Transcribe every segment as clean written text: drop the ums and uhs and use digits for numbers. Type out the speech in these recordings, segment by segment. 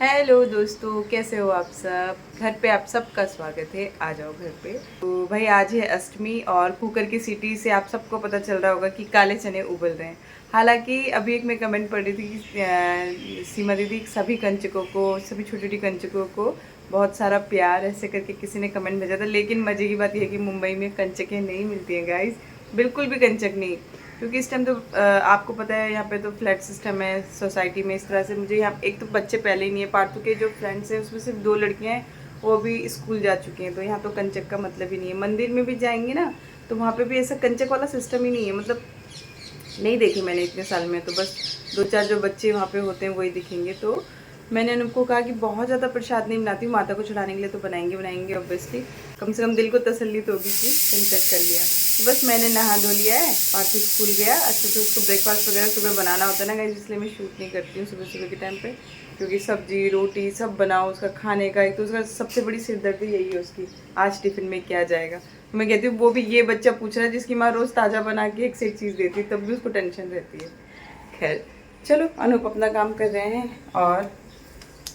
Hello दोस्तों, कैसे हो आप सब। घर पे आप सबका स्वागत है। आ जाओ घर पे। तो भाई आज है अष्टमी और कुकर की सीटी से आप सबको पता चल रहा होगा कि काले चने उबल रहे हैं। हालांकि अभी एक मैं कमेंट पढ़ रही थी कि सीमा दीदी सभी कंचकों को, सभी छोटी छोटी कंचकों को बहुत सारा प्यार ऐसे करके किसी ने कमेंट भेजा था। लेकिन मज़े की बात यह है कि मुंबई में कंचकें नहीं मिलती हैं गाइज, बिल्कुल भी कंचक नहीं। क्योंकि इस टाइम तो आपको पता है यहाँ पे तो फ्लैट सिस्टम है सोसाइटी में। इस तरह से मुझे यहाँ एक तो बच्चे पहले ही नहीं है, पार्टू के जो फ्रेंड्स हैं उसमें सिर्फ 2 लड़कियाँ हैं, वो भी स्कूल जा चुकी हैं। तो यहाँ तो कंचक का मतलब ही नहीं है। मंदिर में भी जाएंगे ना तो वहाँ पे भी ऐसा कंचक वाला सिस्टम ही नहीं है। मतलब नहीं देखी मैंने इतने साल में। तो बस 2-4 जो बच्चे वहाँ पे होते हैं वही दिखेंगे। तो मैंने उनको कहा कि बहुत ज़्यादा प्रसाद नहीं बनाती हूँ, माता को चढ़ाने के लिए तो बनाएंगे ऑब्वियसली। कम से कम दिल को तसल्ली तो होगी कि कंचक कर लिया। तो बस मैंने नहा धो लिया है, पार्थी स्कूल गया। अच्छा तो उसको ब्रेकफास्ट वगैरह सुबह बनाना होता है ना गाइस, इसलिए मैं शूट नहीं करती हूँ सुबह सुबह के टाइम पे। क्योंकि सब्जी रोटी सब बनाओ उसका खाने का, एक तो उसका सबसे बड़ी सिरदर्दी यही है उसकी, आज टिफिन में क्या जाएगा। तो मैं कहती हूँ वो भी ये बच्चा पूछ रहा है जिसकी माँ रोज़ ताज़ा बना के एक से एक चीज़ देती है, तब भी उसको टेंशन रहती है। खैर चलो, अनूप अपना काम कर रहे हैं और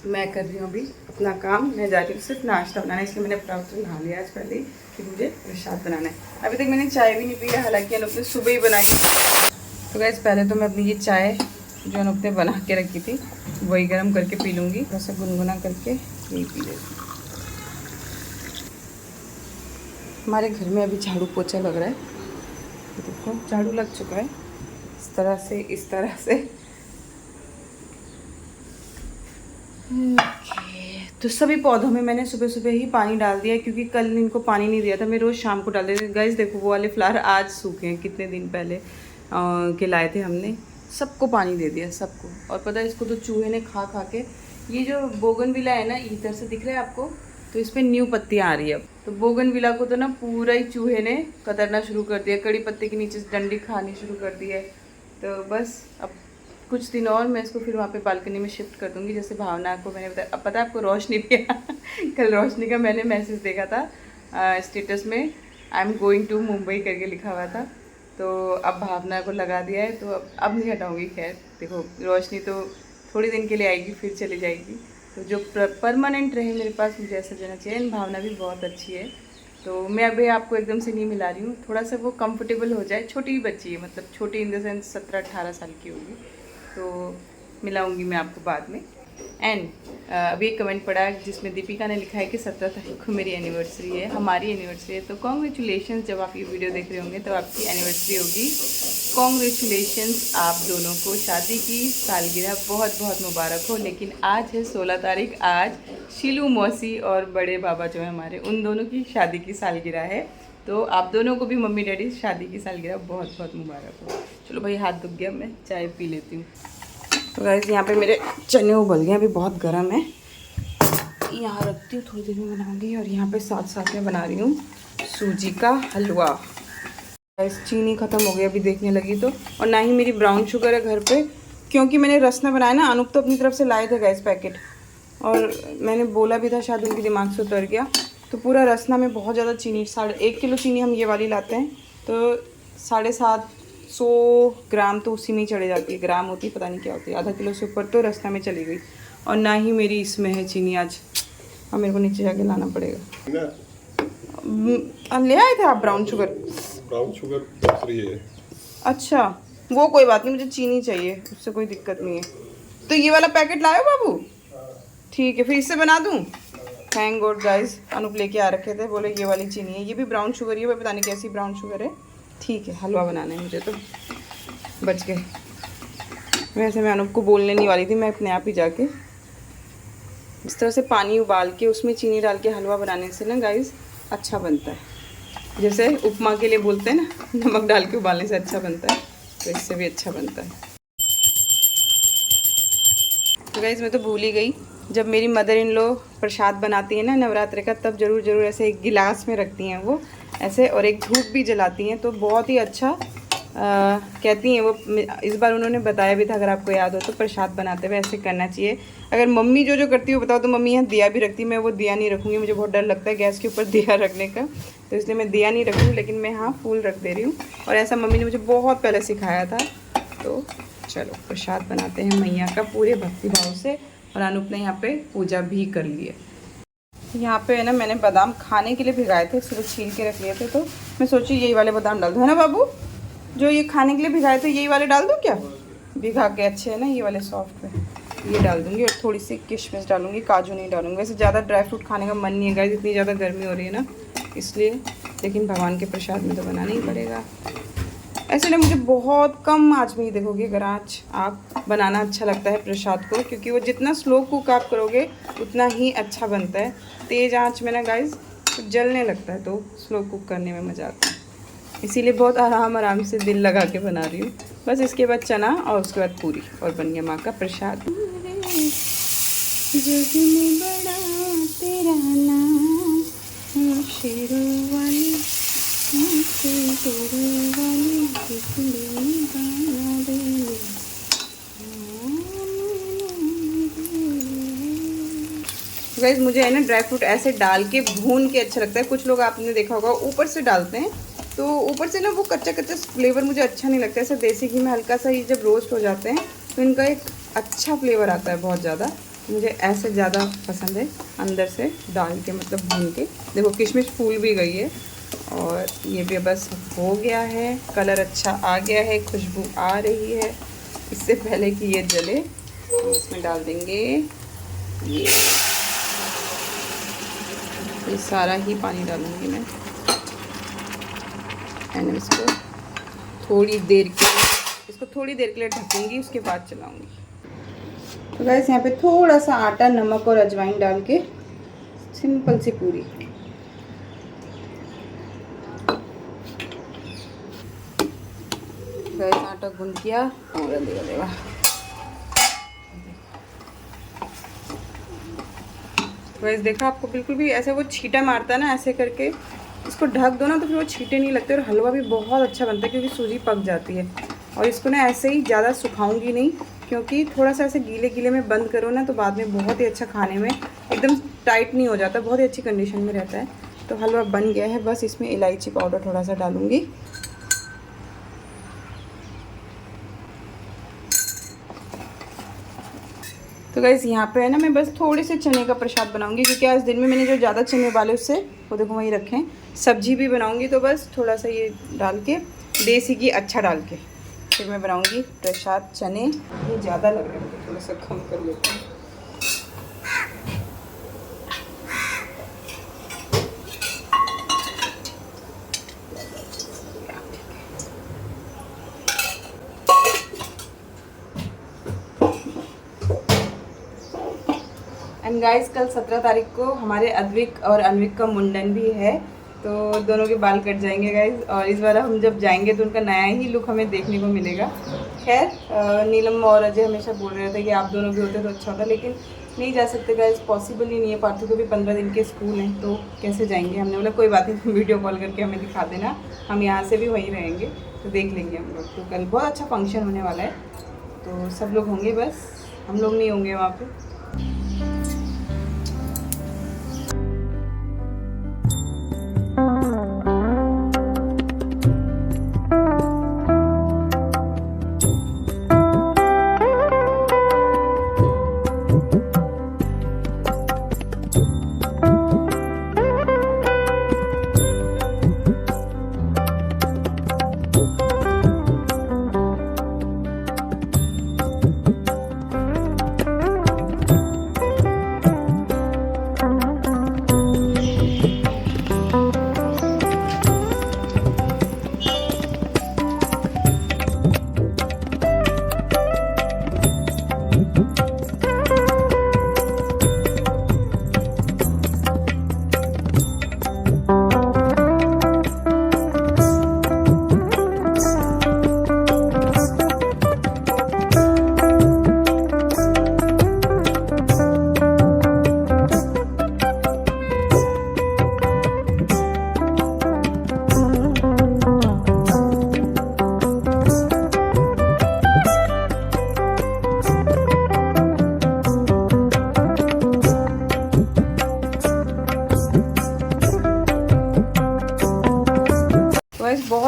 मैं कर रही हूँ अभी अपना काम। मैं जा रही हूँ सिर्फ नाश्ता बनाना, इसलिए मैंने अपना तो नहा लिया आज पहले ही कि मुझे प्रसाद बनाना है। अभी तक मैंने चाय भी नहीं पी है, हालांकि अनूप ने सुबह ही बनाई। तो गैस पहले तो मैं अपनी ये चाय जो अनूप ने बना के रखी थी वही गर्म करके पी लूँगी, थोड़ा सा गुनगुना करके यही पी लेती। हमारे घर में अभी झाड़ू पोछा लग रहा है, देखो झाड़ू लग चुका है इस तरह से। तो सभी पौधों में मैंने सुबह सुबह ही पानी डाल दिया, क्योंकि कल इनको पानी नहीं दिया था। मैं रोज़ शाम को डाल देती थी। गाइस देखो वो वाले फ्लावर आज सूखे हैं, कितने दिन पहले के लाए थे हमने। सबको पानी दे दिया सबको। और पता है इसको तो चूहे ने खा खा के, ये जो बोगनविला है ना इधर से दिख रहा है आपको, तो इस पर न्यू पत्तियाँ आ रही है अब। तो बोगनविला को तो ना पूरा ही चूहे ने कतरना शुरू कर दिया, कड़ी पत्ते के नीचे से डंडी खानी शुरू कर दी है। तो बस अब कुछ दिन और मैं इसको फिर वहाँ पे बालकनी में शिफ्ट कर दूँगी। जैसे भावना को मैंने बताया, अब पता है आपको रोशनी भी कल रोशनी का मैंने मैसेज देखा था स्टेटस में, I am going to Mumbai करके लिखा हुआ था। तो अब भावना को लगा दिया है, तो अब नहीं हटाऊँगी। खैर देखो रोशनी तो थोड़ी दिन के लिए आएगी फिर चली जाएगी, तो जो परमानेंट रहे मेरे पास मुझे ऐसा देना चाहिए। भावना भी बहुत अच्छी है, तो मैं अभी आपको एकदम से नहीं मिला रही हूँ, थोड़ा सा वो कंफर्टेबल हो जाए। छोटी ही बच्ची है, मतलब छोटी इन द सेंस 17-18 साल की होगी, तो मिलाऊंगी मैं आपको बाद में। एंड अभी एक कमेंट पड़ा जिसमें दीपिका ने लिखा है कि 17 तारीख को मेरी एनिवर्सरी है, हमारी एनिवर्सरी है। तो कॉन्ग्रेचुलेशंस, जब आप ये वीडियो देख रहे होंगे तो आपकी एनिवर्सरी होगी। कॉन्ग्रेचुलेशंस आप दोनों को, शादी की सालगिरह बहुत बहुत मुबारक हो। लेकिन आज है 16 तारीख, आज शीलू मौसी और बड़े बाबा जो है हमारे, उन दोनों की शादी की सालगिरह है। तो आप दोनों को भी मम्मी डैडी शादी की सालगिरह बहुत बहुत मुबारक हो। चलो भाई हाथ दुख गया, मैं चाय पी लेती हूँ। तो गाइस यहाँ पे मेरे चने उबल गए, अभी बहुत गर्म है, यहाँ रखती हूँ, थोड़ी देर में बनाऊंगी। और यहाँ पे साथ साथ में बना रही हूँ सूजी का हलवा। गाइस चीनी ख़त्म हो गई अभी देखने लगी तो, और ना ही मेरी ब्राउन शुगर है घर पे, क्योंकि मैंने रसना बनाया ना। अनूप तो अपनी तरफ से लाए थे गैस पैकेट, और मैंने बोला भी था, शायद उनके दिमाग से उतर गया। तो पूरा रसना में बहुत ज़्यादा चीनी, 1.5 किलो चीनी हम ये वाली लाते हैं, तो 750 ग्राम तो उसी में ही चढ़े जाती है। ग्राम होती है पता नहीं क्या होती है, आधा किलो से ऊपर तो रसना में चली गई। और ना ही मेरी इसमें है चीनी आज, अब मेरे को नीचे जाके लाना पड़ेगा। ले आए थे आप ब्राउन शुगर? ब्राउन शुगर दूसरी है। अच्छा वो कोई बात नहीं, मुझे चीनी चाहिए, उससे कोई दिक्कत नहीं है। तो ये वाला पैकेट लाओ बाबू, ठीक है फिर इससे बना दूँ। थैंक गॉड गाइस, अनूप लेके आ रखे थे, बोले ये वाली चीनी है। ये भी ब्राउन शुगर ही है, पता नहीं कैसी ब्राउन शुगर है। ठीक है हलवा बनाना है मुझे, तो बच गए। वैसे मैं अनूप को बोलने नहीं वाली थी, मैं अपने आप ही जाके इस तरह से पानी उबाल के उसमें चीनी डाल के हलवा बनाने से ना गाइस अच्छा बनता है। जैसे उपमा के लिए बोलते हैं ना, नमक डाल के उबालने से अच्छा बनता है, तो इससे भी अच्छा बनता है। तो गाइस मैं तो भूल ही गई, जब मेरी मदर इन लो प्रसाद बनाती है ना नवरात्रि का, तब ज़रूर ऐसे एक गिलास में रखती हैं वो ऐसे, और एक धूप भी जलाती हैं, तो बहुत ही अच्छा कहती हैं वो। इस बार उन्होंने बताया भी था, अगर आपको याद हो तो, प्रसाद बनाते हुए ऐसे करना चाहिए। अगर मम्मी जो करती है बताओ, तो मम्मी यहाँ दिया भी रखती है। मैं वो दिया नहीं रखूँगी, मुझे बहुत डर लगता है गैस के ऊपर दिया रखने का, तो इसलिए मैं दिया नहीं रखूँगी, लेकिन मैं हाँ फूल रख दे रही हूँ। और ऐसा मम्मी ने मुझे बहुत पहले सिखाया था। तो चलो प्रसाद बनाते हैं मैया का पूरे भक्ति भाव से। और अनूप ने यहाँ पे पूजा भी कर ली है। यहाँ पे है ना मैंने बादाम खाने के लिए भिगाए थे, सुबह छील के रख लिए थे, तो मैं सोची यही वाले बादाम डाल दूँ, है ना बाबू? जो ये खाने के लिए भिगाए थे यही वाले डाल दूँ क्या? भिगा के अच्छे है ना ये वाले सॉफ्ट में, ये डाल दूँगी। और थोड़ी सी किशमिश डालूँगी, काजू नहीं डालूँगी। वैसे ज़्यादा ड्राई फ्रूट खाने का मन नहीं है गाइस, इतनी ज़्यादा गर्मी हो रही है ना इसलिए, लेकिन भगवान के प्रसाद में तो बनाना ही पड़ेगा। ऐसे ना मुझे बहुत कम आँच में ही देखोगे अगर आँच आप बनाना अच्छा लगता है प्रसाद को, क्योंकि वो जितना स्लो कुक आप करोगे उतना ही अच्छा बनता है। तेज़ आँच में ना गाइस तो जलने लगता है, तो स्लो कुक करने में मज़ा आता है। इसीलिए बहुत आराम से दिल लगा के बना रही हूँ। बस इसके बाद चना और उसके बाद पूरी, और बन गया माँ का प्रसाद। गाइस मुझे है ना ड्राई फ्रूट ऐसे डाल के भून के अच्छा लगता है। कुछ लोग आपने देखा होगा ऊपर से डालते हैं, तो ऊपर से ना वो कच्चा कच्चा फ्लेवर मुझे अच्छा नहीं लगता। ऐसा देसी घी में हल्का सा ये जब रोस्ट हो जाते हैं तो इनका एक अच्छा फ्लेवर आता है बहुत ज़्यादा। मुझे ऐसे ज़्यादा पसंद है अंदर से डाल के, मतलब भून के। देखो किशमिश फूल भी गई है और ये भी बस हो गया है, कलर अच्छा आ गया है, खुशबू आ रही है। इससे पहले कि ये जले तो इसमें डाल देंगे ये सारा ही पानी डालूंगी मैं। मैंने इसको थोड़ी देर के लिए ढकूंगी, उसके बाद चलाऊंगी। तो गाइस यहाँ पे थोड़ा सा आटा, नमक और अजवाइन डाल के सिंपल सी पूरी। गाइस आटा गूंद किया और देगा। गाइस देखा आपको बिल्कुल भी ऐसे वो छींटा मारता है ना, ऐसे करके इसको ढक दो ना तो फिर वो छींटे नहीं लगते, और हलवा भी बहुत अच्छा बनता है क्योंकि सूजी पक जाती है। और इसको ना ऐसे ही ज़्यादा सुखाऊंगी नहीं, क्योंकि थोड़ा सा ऐसे गीले गीले में बंद करो ना तो बाद में बहुत ही अच्छा, खाने में एकदम टाइट नहीं हो जाता, बहुत ही अच्छी कंडीशन में रहता है। तो हलवा बन गया है, बस इसमें इलायची पाउडर थोड़ा सा डालूँगी। तो गाइस यहाँ पे है ना मैं बस थोड़े से चने का प्रसाद बनाऊंगी, क्योंकि आज दिन में मैंने जो ज़्यादा चने वाले उससे वो देखो वहीं रखे हैं। सब्जी भी बनाऊंगी तो बस थोड़ा सा ये डाल के, देसी घी अच्छा डाल के फिर मैं बनाऊंगी प्रसाद। चने ये ज़्यादा लग रहा है, थोड़ा सा कम कर लेते हैं। एंड गाइस कल 17 तारीख को हमारे अद्विक और अनविक का मुंडन भी है, तो दोनों के बाल कट जाएंगे गाइस। और इस बार हम जब जाएंगे तो उनका नया ही लुक हमें देखने को मिलेगा। खैर नीलम और अजय हमेशा बोल रहे थे कि आप दोनों भी होते तो अच्छा होता, लेकिन नहीं जा सकते गाइस, पॉसिबल ही नहीं है। पार्थू को भी 15 दिन के स्कूल हैं, तो कैसे जाएंगे। हमने बोला कोई बात नहीं, वीडियो कॉल करके हमें दिखा देना, हम यहाँ से भी वहीं रहेंगे तो देख लेंगे हम लोग। तो कल बहुत अच्छा फंक्शन होने वाला है, तो सब लोग होंगे, बस हम लोग नहीं होंगे वहाँ पर।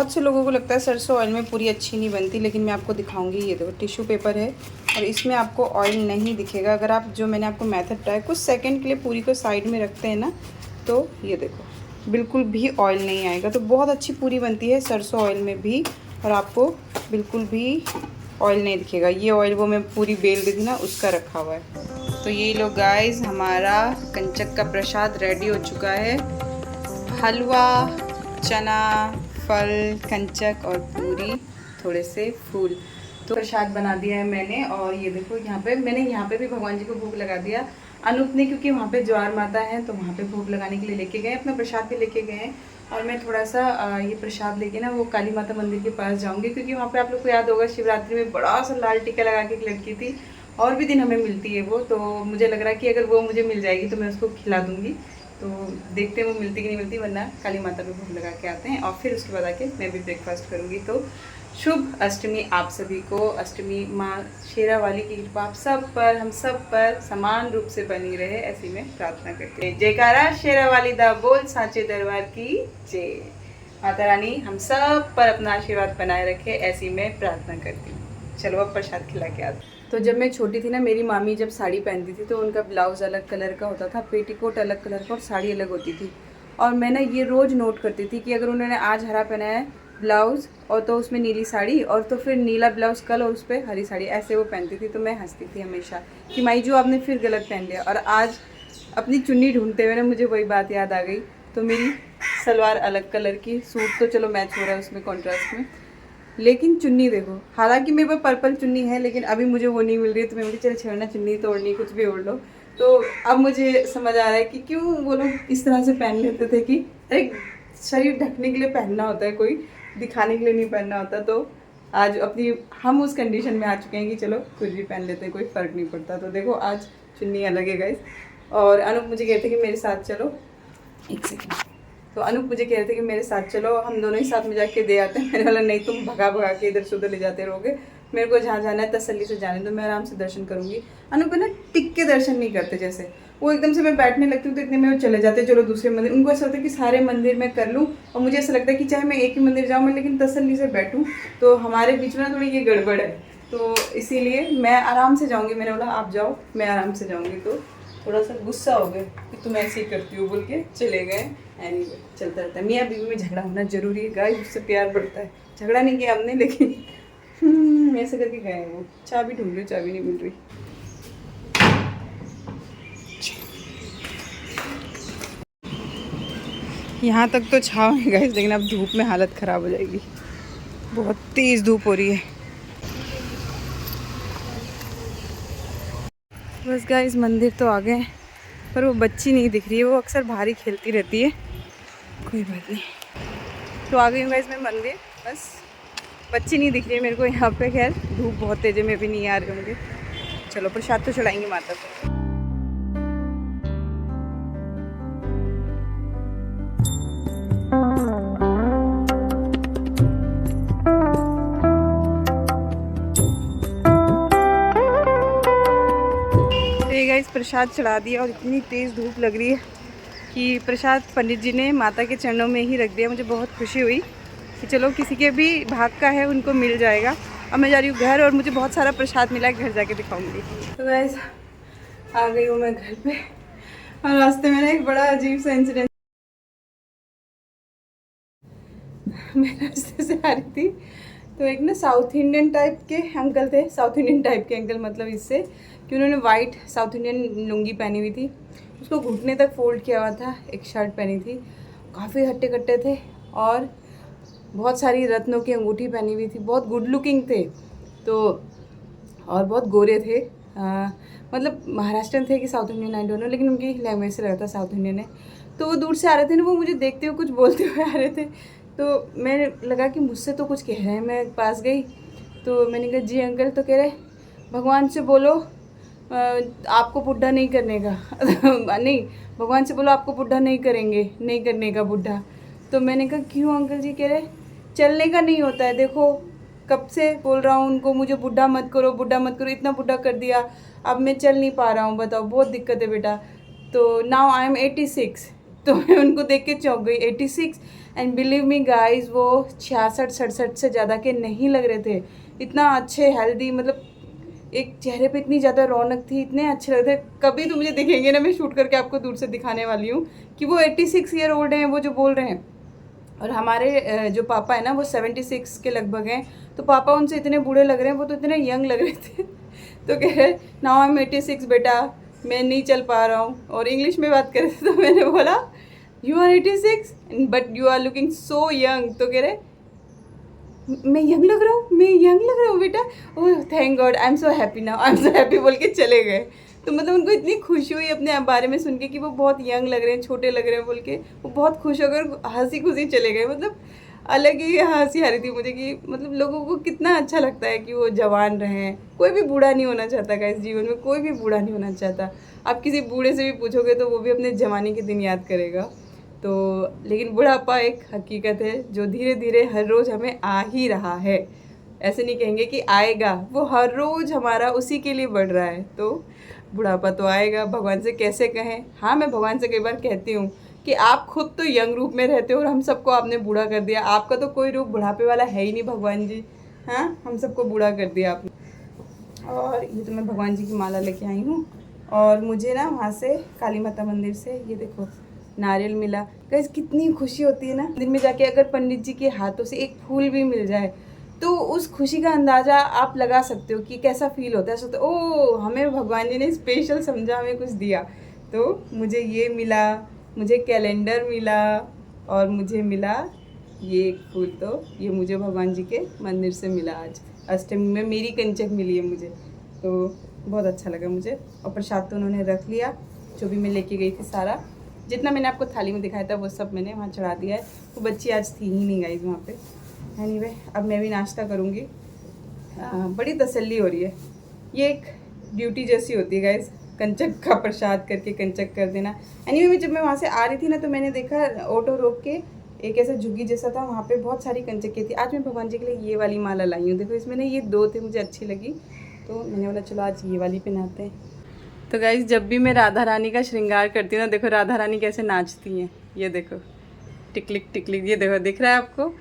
बहुत से लोगों को लगता है सरसों ऑयल में पूरी अच्छी नहीं बनती, लेकिन मैं आपको दिखाऊंगी। ये देखो टिश्यू पेपर है और इसमें आपको ऑयल नहीं दिखेगा। अगर आप जो मैंने आपको मेथड बताया कुछ सेकंड के लिए पूरी को साइड में रखते हैं ना, तो ये देखो बिल्कुल भी ऑयल नहीं आएगा। तो बहुत अच्छी पूरी बनती है सरसों ऑयल में भी, और आपको बिल्कुल भी ऑयल नहीं दिखेगा। ये ऑयल वो मैं पूरी बेल दी थी ना, उसका रखा हुआ है। तो ये लो गाइस, हमारा कंचक का प्रसाद रेडी हो चुका है। हलवा, चना, फल, कंचक और पूरी, थोड़े से फूल। तो प्रसाद बना दिया है मैंने। और ये देखो यहाँ पे मैंने भी भगवान जी को भोग लगा दिया। अनूप ने, क्योंकि वहाँ पे ज्वार माता है तो वहाँ पे भोग लगाने के लिए लेके गए, अपना प्रसाद भी लेके गए हैं। और मैं थोड़ा सा ये प्रसाद लेके ना वो काली माता मंदिर के पास जाऊँगी, क्योंकि वहाँ पे आप लोग को याद होगा शिवरात्रि में बड़ा सा लाल टीका लगा के एक लड़की थी, और भी दिन हमें मिलती है वो। तो मुझे लग रहा है कि अगर वो मुझे मिल जाएगी तो मैं उसको खिला दूँगी। तो देखते हैं वो मिलती कि नहीं मिलती, वरना काली माता पे भोग लगा के आते हैं और फिर उसके बाद आके मैं भी ब्रेकफास्ट करूँगी। तो शुभ अष्टमी आप सभी को। अष्टमी माँ शेरा वाली की कृपा आप सब पर, हम सब पर समान रूप से बनी रहे, ऐसी मैं प्रार्थना करती हूँ। जयकारा शेरा वाली दा बोल, सांचे दरबार की जय। माता रानी हम सब पर अपना आशीर्वाद बनाए रखे, ऐसी मैं प्रार्थना करती हूँ। चलो अब प्रसाद खिला के आते। तो जब मैं छोटी थी ना, मेरी मामी जब साड़ी पहनती थी तो उनका ब्लाउज अलग कलर का होता था, पेटीकोट अलग कलर का और साड़ी अलग होती थी। और मैं ना ये रोज़ नोट करती थी कि अगर उन्होंने आज हरा पहना है ब्लाउज़ और तो उसमें नीली साड़ी, और तो फिर नीला ब्लाउज़ कल और उस पर हरी साड़ी, ऐसे वो पहनती थी। तो मैं हंसती थी हमेशा कि माई जो आपने फिर गलत पहन लिया। और आज अपनी चुन्नी ढूंढते हुए ना मुझे वही बात याद आ गई। तो मेरी सलवार अलग कलर की, सूट तो चलो मैच हो रहा है उसमें कॉन्ट्रास्ट में, लेकिन चुन्नी देखो, हालांकि मेरे पास पर्पल चुन्नी है लेकिन अभी मुझे वो नहीं मिल रही। तो मैं बोली चलो छोड़ना, चुन्नी तोड़नी, कुछ भी ओढ़ लो। तो अब मुझे समझ आ रहा है कि क्यों वो लोग इस तरह से पहन लेते थे कि अरे शरीर ढकने के लिए पहनना होता है, कोई दिखाने के लिए नहीं पहनना होता। तो आज अपनी हम उस कंडीशन में आ चुके हैं कि चलो कुछ भी पहन लेते हैं, कोई फ़र्क नहीं पड़ता। तो देखो आज चुन्नी अलग है गाइस। और अनूप मुझे कहते कि मेरे साथ चलो, एक सेकेंड। तो अनूप मुझे कह रहे थे कि मेरे साथ चलो, हम दोनों ही साथ में जाके दे आते हैं। मैंने बोला नहीं, तुम भगा भगा के इधर से उधर ले जाते रहोगे, मेरे को जहाँ जाना है तसल्ली से जाने दो, मैं आराम से दर्शन करूँगी। अनूप ना टिक के दर्शन नहीं करते, जैसे वो एकदम से मैं बैठने लगती हूँ तो इतने में वो चले जाते चलो दूसरे मंदिर। उनको ऐसा होता है कि सारे मंदिर मैं कर लूँ, और मुझे ऐसा लगता है कि चाहे मैं एक ही मंदिर जाऊँ मैं, लेकिन तसल्ली से बैठूँ। तो हमारे बीच में थोड़ी ये गड़बड़ है, तो इसीलिए मैं आराम से जाऊँगी। मैंने बोला आप जाओ, मैं आराम से जाऊँगी। तो थोड़ा सा गुस्सा हो गए कि तुम ऐसे ही करती हो बोल के चले गए। एनीवे चलता रहता है, मियाँ बीवी में झगड़ा होना जरूरी है गाइस, उससे प्यार बढ़ता है। झगड़ा नहीं किया हमने, लेकिन ऐसे करके गए हैं। वो चाबी ढूंढ रही, चाबी नहीं मिल रही। यहाँ तक तो छाँव है गाइस, लेकिन अब धूप में हालत ख़राब हो जाएगी, बहुत तेज़ धूप हो रही है। बस गाइस मंदिर तो आ गए, पर वो बच्ची नहीं दिख रही है, वो अक्सर बाहर ही खेलती रहती है। कोई बात नहीं, तो आ गई हूँ गाइस मैं मंदिर, बस बच्ची नहीं दिख रही है मेरे को यहाँ पे। खैर धूप बहुत तेज है, मैं भी नहीं आ रही होंगे। चलो प्रसाद तो चढ़ाएंगे माता को। गाइस प्रसाद चढ़ा दिया, और इतनी तेज़ धूप लग रही है कि प्रसाद पंडित जी ने माता के चरणों में ही रख दिया। मुझे बहुत खुशी हुई कि चलो किसी के भी भाग का है उनको मिल जाएगा। अब मैं जा रही हूँ घर, और मुझे बहुत सारा प्रसाद मिला है, घर जाके दिखाऊंगी। तो गाइस आ गई हूँ मैं घर पे, और रास्ते में ना एक बड़ा अजीब सा इंसिडेंट। मैं रास्ते से आ रही थी तो एक ना साउथ इंडियन टाइप के अंकल थे। साउथ इंडियन टाइप के अंकल मतलब इससे कि उन्होंने वाइट साउथ इंडियन लुंगी पहनी हुई थी, उसको घुटने तक फोल्ड किया हुआ था, एक शर्ट पहनी थी, काफ़ी हट्टे कट्टे थे, और बहुत सारी रत्नों की अंगूठी पहनी हुई थी, बहुत गुड लुकिंग थे। तो और बहुत गोरे थे, मतलब महाराष्ट्रन थे कि south Indian I don't know, लेकिन उनकी लैंग्वेज से लगता साउथ इंडियन है। तो वो दूर से आ रहे थे ना, वो मुझे देखते हुए कुछ बोलते हुए आ रहे थे। तो मैंने लगा कि मुझसे तो कुछ कह रहे हैं, मैं पास गई तो मैंने कहा जी अंकल। तो कह रहे भगवान से बोलो आपको बुढ़ा नहीं करने का नहीं, भगवान से बोलो आपको बुढ़ा नहीं करेंगे, नहीं करने का बुढ़ा। तो मैंने कहा क्यों अंकल जी? कह रहे चलने का नहीं होता है, देखो कब से बोल रहा हूँ उनको मुझे बुढ़ा मत करो, बुढ़ा मत करो, इतना बुढ़ा कर दिया, अब मैं चल नहीं पा रहा हूँ, बताओ बहुत दिक्कत है बेटा। तो नाउ आई एम 86। तो मैं उनको देख के चौंक गई, 86? एंड बिलीव मी गाइस, वो 66-67 से ज़्यादा के नहीं लग रहे थे। इतना अच्छे हेल्दी, मतलब एक चेहरे पे इतनी ज़्यादा रौनक थी, इतने अच्छे लग रहे थे। कभी तो मुझे दिखेंगे ना, मैं शूट करके आपको दूर से दिखाने वाली हूँ कि वो 86 ईयर ओल्ड हैं, वो जो बोल रहे हैं। और हमारे जो पापा है ना, वो 76 के लगभग हैं। तो पापा उनसे इतने बूढ़े लग रहे हैं, वो तो इतने यंग लग रहे थे। तो कह रहे नाउ आई एम 86 बेटा, मैं नहीं चल पा रहा हूँ। और इंग्लिश में बात कर रहे थे, तो मैंने बोला you are 86 but you are looking so young. तो कह रहे मैं यंग लग रहा हूँ, मैं यंग लग रहा हूँ बेटा। Oh thank God, I am so happy now, I am so happy बोल के चले गए। तो मतलब उनको इतनी खुशी हुई अपने बारे में सुन के कि वो बहुत यंग लग रहे हैं, छोटे लग रहे हैं बोल के। वो बहुत खुश होकर हंसी खुशी चले गए। मतलब अलग ही हंसी आ रही थी मुझे कि मतलब लोगों को कितना अच्छा लगता है कि वो जवान रहें। कोई भी बूढ़ा नहीं होना चाहता का इस जीवन में, कोई भी बूढ़ा नहीं होना चाहता। आप किसी बूढ़े से भी पूछोगे तो वो भी अपने जवानी के दिन याद करेगा। तो लेकिन बुढ़ापा एक हकीकत है जो धीरे धीरे हर रोज़ हमें आ ही रहा है। ऐसे नहीं कहेंगे कि आएगा, वो हर रोज़ हमारा उसी के लिए बढ़ रहा है। तो बुढ़ापा तो आएगा, भगवान से कैसे कहें। हाँ, मैं भगवान से कई बार कहती हूँ कि आप खुद तो यंग रूप में रहते हो और हम सबको आपने बूढ़ा कर दिया। आपका तो कोई रूप बुढ़ापे वाला है ही नहीं भगवान जी। हाँ, हम सबको बूढ़ा कर दिया आपने। और ये तो मैं भगवान जी की माला लेके आई हूँ। और मुझे ना वहाँ से काली माता मंदिर से ये देखो नारियल मिला। गाइस कितनी खुशी होती है ना, मंदिर में जाके अगर पंडित जी के हाथों से एक फूल भी मिल जाए तो उस खुशी का अंदाज़ा आप लगा सकते हो कि कैसा फील होता है। सोचते ओ हमें भगवान जी ने स्पेशल समझा, हमें कुछ दिया। तो मुझे ये मिला, मुझे कैलेंडर मिला और मुझे मिला ये एक फूल। तो ये मुझे भगवान जी के मंदिर से मिला। आज अष्टमी में मेरी कंचक मिली है मुझे, तो बहुत अच्छा लगा मुझे। और प्रसाद तो उन्होंने रख लिया, जो भी मैं लेके गई थी सारा, जितना मैंने आपको थाली में दिखाया था वो सब मैंने वहाँ चढ़ा दिया है। वो बच्ची आज थी ही नहीं गाइस वहाँ पे। एनीवे अब मैं भी नाश्ता करूँगी। बड़ी तसल्ली हो रही है। ये एक ड्यूटी जैसी होती है गाइस, कंचक का प्रसाद करके कंचक कर देना। एनीवे जब मैं वहाँ से आ रही थी ना, तो मैंने देखा ऑटो रोक के एक ऐसा झुग्गी जैसा था, वहाँ पे बहुत सारी कंचक थी। आज मैं भगवान जी के लिए ये वाली माला लाई हूँ। देखो इसमें ना ये 2 थे, मुझे अच्छी लगी, तो मैंने बोला चलो आज ये वाली पहनाते हैं। तो गाइज जब भी मैं राधा रानी का श्रृंगार करती हूँ ना, देखो राधा रानी कैसे नाचती हैं। ये देखो टिकलिक टिकलिक, ये देखो दिख रहा है आपको।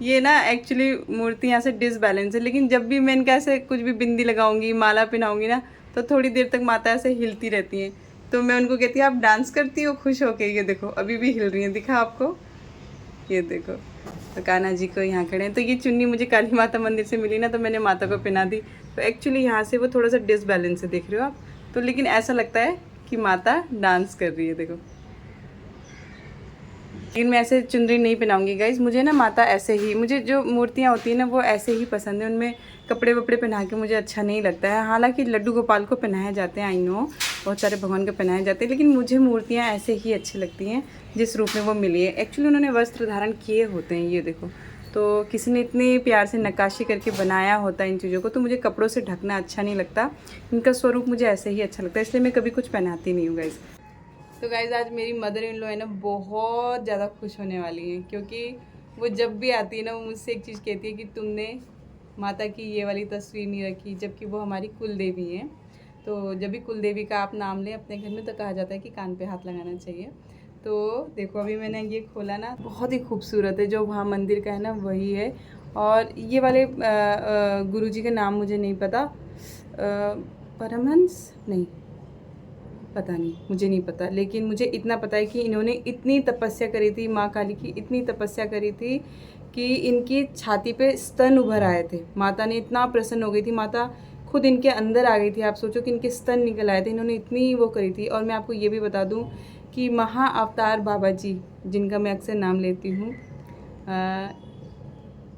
ये ना एक्चुअली मूर्ति यहाँ से डिसबैलेंस है, लेकिन जब भी मैं इनका ऐसे कुछ भी बिंदी लगाऊंगी, माला पहनाऊंगी ना, तो थोड़ी देर तक माता ऐसे हिलती रहती हैं। तो मैं उनको कहती हूँ आप डांस करती हो खुश होके। ये देखो अभी भी हिल रही हैं, दिखा आपको, ये देखो। तो कान्हा जी को यहाँ खड़े हैं। तो ये चुन्नी मुझे काली माता मंदिर से मिली ना, तो मैंने माता को पहना दी। तो एक्चुअली यहाँ से वो थोड़ा सा डिसबैलेंस है, देख रहे हो आप। तो लेकिन ऐसा लगता है कि माता डांस कर रही है, देखो। लेकिन मैं ऐसे चुनरी नहीं पहनाऊंगी गाइज। मुझे ना माता ऐसे ही, मुझे जो मूर्तियाँ होती हैं ना वो ऐसे ही पसंद है। उनमें कपड़े वपड़े पहना के मुझे अच्छा नहीं लगता है। हालांकि लड्डू गोपाल को पहनाए जाते हैं, आई नो, बहुत सारे भगवान को पहनाए जाते हैं, लेकिन मुझे मूर्तियाँ ऐसे ही अच्छी लगती हैं जिस रूप में वो मिली है। एक्चुअली उन्होंने वस्त्र धारण किए होते हैं, ये देखो। तो किसी ने इतने प्यार से नक्काशी करके बनाया होता है इन चीज़ों को, तो मुझे कपड़ों से ढकना अच्छा नहीं लगता। इनका स्वरूप मुझे ऐसे ही अच्छा लगता है, इसलिए मैं कभी कुछ पहनाती नहीं हूँ गाइज। तो गाइज आज मेरी मदर इन लॉ है ना बहुत ज़्यादा खुश होने वाली हैं, क्योंकि वो जब भी आती है ना वो मुझसे एक चीज़ कहती है कि तुमने माता की ये वाली तस्वीर नहीं रखी, जबकि वो हमारी कुल देवी हैं। तो जब भी कुल देवी का आप नाम लें अपने घर में तो कहा जाता है कि कान पे हाथ लगाना चाहिए। तो देखो अभी मैंने ये खोला ना, बहुत ही खूबसूरत है। जो वहाँ मंदिर का है ना वही है। और ये वाले गुरुजी का नाम मुझे नहीं पता, परमहंस नहीं, पता नहीं, मुझे नहीं पता। लेकिन मुझे इतना पता है कि इन्होंने इतनी तपस्या करी थी, माँ काली की इतनी तपस्या करी थी कि इनकी छाती पे स्तन उभर आए थे। माता ने इतना प्रसन्न हो गई थी, माता खुद इनके अंदर आ गई थी। आप सोचो कि इनके स्तन निकल आए थे, इन्होंने इतनी वो करी थी। और मैं आपको ये भी बता दूँ कि महा अवतार बाबा जी, जिनका मैं अक्सर नाम लेती हूँ,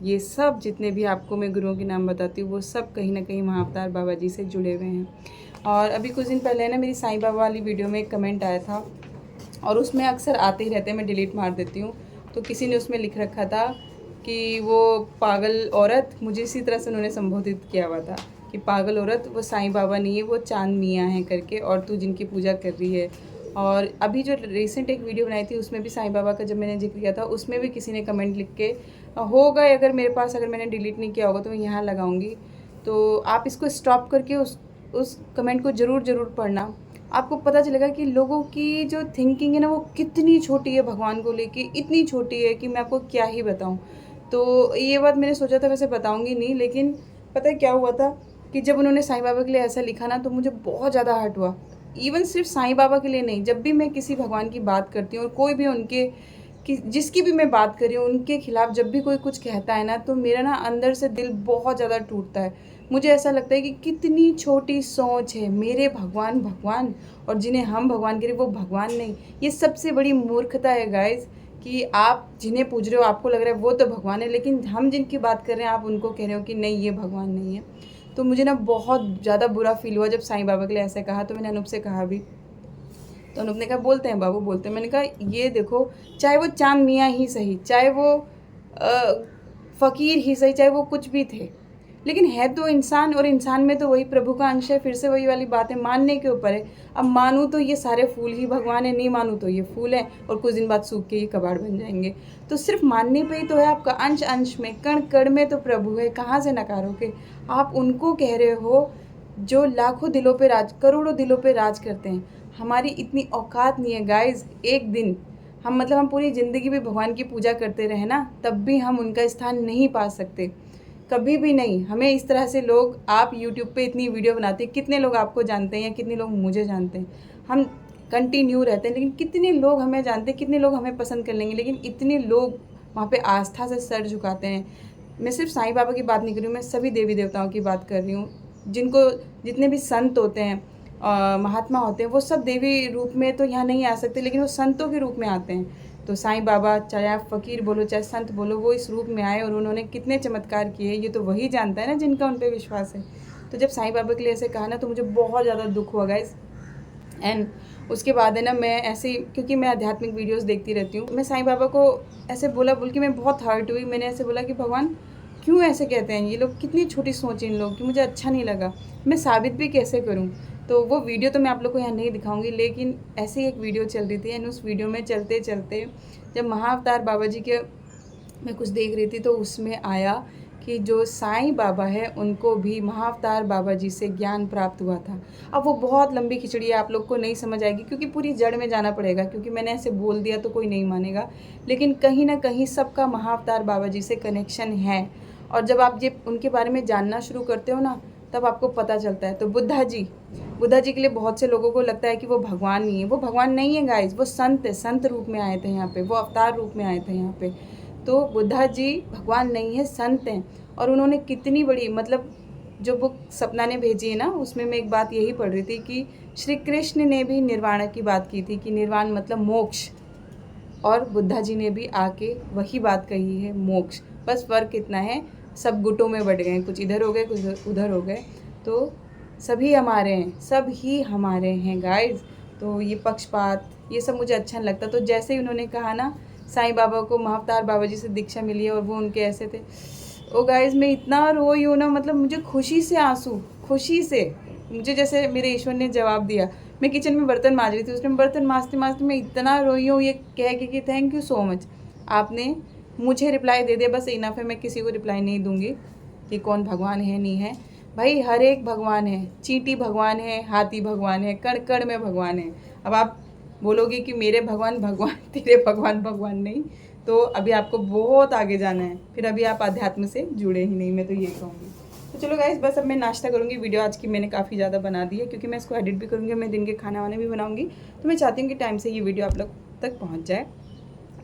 ये सब जितने भी आपको मैं गुरुओं के नाम बताती हूँ वो सब कहीं ना कहीं महाअवतार बाबा जी से जुड़े हुए हैं। और अभी कुछ दिन पहले ना मेरी साईं बाबा वाली वीडियो में एक कमेंट आया था, और उसमें अक्सर आते ही रहते हैं, मैं डिलीट मार देती हूँ। तो किसी ने उसमें लिख रखा था कि वो पागल औरत, मुझे इसी तरह से उन्होंने संबोधित किया हुआ था कि पागल औरत, वो साईं बाबा नहीं है, वो चांद मियाँ हैं करके, और तू जिनकी पूजा कर रही है। और अभी जो रिसेंट एक वीडियो बनाई थी उसमें भी साईं बाबा का जब मैंने जिक्र किया था, उसमें भी किसी ने कमेंट लिख के, होगा अगर मेरे पास, अगर मैंने डिलीट नहीं किया होगा तो मैं यहाँ लगाऊंगी। तो आप इसको स्टॉप करके उस कमेंट को ज़रूर पढ़ना। आपको पता चलेगा कि लोगों की जो थिंकिंग है ना वो कितनी छोटी है भगवान को लेके, इतनी छोटी है कि मैं आपको क्या ही बताऊँ। तो ये बात मैंने सोचा था वैसे बताऊँगी नहीं, लेकिन पता है क्या हुआ था कि जब उन्होंने साईं बाबा के लिए ऐसा लिखा ना तो मुझे बहुत ज़्यादा हर्ट हुआ। इवन सिर्फ साईं बाबा के लिए नहीं, जब भी मैं किसी भगवान की बात करती हूँ और कोई भी उनके कि जिसकी भी मैं बात कर रही हूँ उनके खिलाफ जब भी कोई कुछ कहता है ना तो मेरा ना अंदर से दिल बहुत ज़्यादा टूटता है। मुझे ऐसा लगता है कि कितनी छोटी सोच है, मेरे भगवान भगवान और जिन्हें हम भगवान कह रहे वो भगवान नहीं। ये सबसे बड़ी मूर्खता है गाइज कि आप जिन्हें पूज रहे हो आपको लग रहा है वो तो भगवान है, लेकिन हम जिनकी बात कर रहे हैं आप उनको कह रहे हो कि नहीं ये भगवान नहीं है। तो मुझे ना बहुत ज़्यादा बुरा फील हुआ जब साईं बाबा के लिए ऐसे कहा। तो मैंने अनूप से कहा भी, तो अनूप ने कहा बोलते हैं बाबू बोलते हैं। मैंने कहा ये देखो, चाहे वो चांद मियाँ ही सही, चाहे वो फ़कीर ही सही, चाहे वो कुछ भी थे, लेकिन है तो इंसान, और इंसान में तो वही प्रभु का अंश है। फिर से वही वाली बात है, मानने के ऊपर है। अब मानूँ तो ये सारे फूल ही भगवान है, नहीं मानूँ तो ये फूल है और कुछ दिन बाद सूख के ये कबाड़ बन जाएंगे। तो सिर्फ मानने पे ही तो है आपका, अंश अंश में, कण कण में तो प्रभु है, कहाँ से नकारोगे। आप उनको कह रहे हो जो लाखों दिलों पे राज, करोड़ों दिलों पे राज करते हैं। हमारी इतनी औकात नहीं है गाइज, एक दिन हम पूरी ज़िंदगी भी भगवान की पूजा करते रहे ना तब भी हम उनका स्थान नहीं पा सकते, कभी भी नहीं। हमें इस तरह से लोग, आप यूट्यूब पे इतनी वीडियो बनाते हैं, कितने लोग आपको जानते हैं या कितने लोग मुझे जानते हैं, हम कंटिन्यू रहते हैं, लेकिन कितने लोग हमें जानते हैं, कितने लोग हमें पसंद कर लेंगे, लेकिन इतने लोग वहाँ पे आस्था से सर झुकाते हैं। मैं सिर्फ साईं बाबा की बात नहीं कर रही हूँ, मैं सभी देवी देवताओं की बात कर रही हूँ। जिनको, जितने भी संत होते हैं, महात्मा होते हैं, वो सब देवी रूप में तो यहाँ नहीं आ सकते, लेकिन वो संतों के रूप में आते हैं। तो साईं बाबा, चाहे आप फ़कीर बोलो चाहे संत बोलो, वो इस रूप में आए और उन्होंने कितने चमत्कार किए, ये तो वही जानता है ना जिनका उन पर विश्वास है। तो जब साईं बाबा के लिए ऐसे कहा ना तो मुझे बहुत ज़्यादा दुख हुआ गाइस। एंड उसके बाद है ना, मैं ऐसे, क्योंकि मैं आध्यात्मिक वीडियोस देखती रहती हूँ, मैं साईं बाबा को ऐसे बोल के मैं बहुत हर्ट हुई। मैंने ऐसे बोला कि भगवान क्यों ऐसे कहते हैं ये लोग, कितनी छोटी सोच इन लोग की, मुझे अच्छा नहीं लगा, मैं साबित भी कैसे करूँ। तो वो वीडियो तो मैं आप लोग को यहाँ नहीं दिखाऊंगी, लेकिन ऐसे ही एक वीडियो चल रही थी एंड उस वीडियो में चलते चलते जब महाअवतार बाबा जी के मैं कुछ देख रही थी तो उसमें आया कि जो साईं बाबा है उनको भी महाअवतार बाबा जी से ज्ञान प्राप्त हुआ था। अब वो बहुत लंबी खिचड़ी है, आप लोग को नहीं समझ आएगी क्योंकि पूरी जड़ में जाना पड़ेगा, क्योंकि मैंने ऐसे बोल दिया तो कोई नहीं मानेगा, लेकिन कहीं ना कहीं सबका महाअवतार बाबा जी से कनेक्शन है। और जब आप ये उनके बारे में जानना शुरू करते हो ना तब आपको पता चलता है। तो बुद्धा जी के लिए बहुत से लोगों को लगता है कि वो भगवान नहीं है, वो भगवान नहीं है गाइस, वो संत है, संत रूप में आए थे यहाँ पे, वो अवतार रूप में आए थे यहाँ पे। तो बुद्धा जी भगवान नहीं है, संत हैं। और उन्होंने कितनी बड़ी, जो बुक सपना ने भेजी है ना उसमें मैं एक बात यही पढ़ रही थी कि श्री कृष्ण ने भी निर्वाण की बात की थी कि निर्वाण मतलब मोक्ष, और बुद्धा जी ने भी आके वही बात कही है, मोक्ष। बस फ़र्क इतना है, सब गुटों में बट गए, कुछ इधर हो गए कुछ उधर हो गए। तो सभी हमारे हैं, सब ही हमारे हैं गाइज। तो ये पक्षपात ये सब मुझे अच्छा नहीं लगता। तो जैसे ही उन्होंने कहा ना साईं बाबा को महाअवतार बाबा जी से दीक्षा मिली है और वो उनके ऐसे थे, ओ गाइज मैं इतना रोई हूँ ना, मुझे खुशी से आंसू, खुशी से, मुझे जैसे मेरे ईश्वर ने जवाब दिया। मैं किचन में बर्तन मांज रही थी, उसमें बर्तन मांजते मांजते मैं इतना रोई हूँ ये कह के कि थैंक यू सो मच, आपने मुझे रिप्लाई दे दिया, बस इनफ है। मैं किसी को रिप्लाई नहीं दूंगी कि कौन भगवान है नहीं है। भाई हर एक भगवान है, चींटी भगवान है, हाथी भगवान है, कण कण में भगवान है। अब आप बोलोगे कि मेरे भगवान भगवान, तेरे भगवान भगवान नहीं, तो अभी आपको बहुत आगे जाना है, फिर अभी आप अध्यात्म से जुड़े ही नहीं, मैं तो ये कहूँगी। तो चलो गाइस बस अब मैं नाश्ता करूँगी। वीडियो आज की मैंने काफ़ी ज़्यादा बना दी है क्योंकि मैं इसको एडिट भी करूँगी, मैं दिन के खाना वाने भी बनाऊँगी, तो मैं चाहती हूँ कि टाइम से ये वीडियो आप लोग तक पहुँच जाए।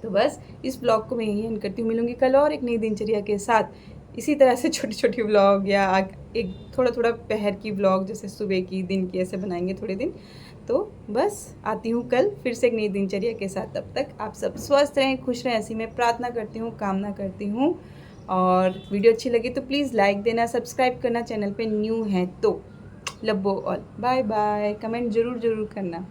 तो बस इस ब्लॉग को मैं यही एंड करती हूँ, मिलूँगी कल और एक नई दिनचर्या के साथ। इसी तरह से छोटी छोटी व्लॉग या एक थोड़ा थोड़ा पहर की व्लॉग, जैसे सुबह की, दिन की, ऐसे बनाएंगे थोड़े दिन। तो बस आती हूँ कल फिर से एक नई दिनचर्या के साथ। तब तक आप सब स्वस्थ रहें, खुश रहें, ऐसी मैं प्रार्थना करती हूँ, कामना करती हूँ। और वीडियो अच्छी लगी तो प्लीज़ लाइक देना, सब्सक्राइब करना, चैनल पे न्यू है तो। Love you all, bye bye, comment ज़रूर करना।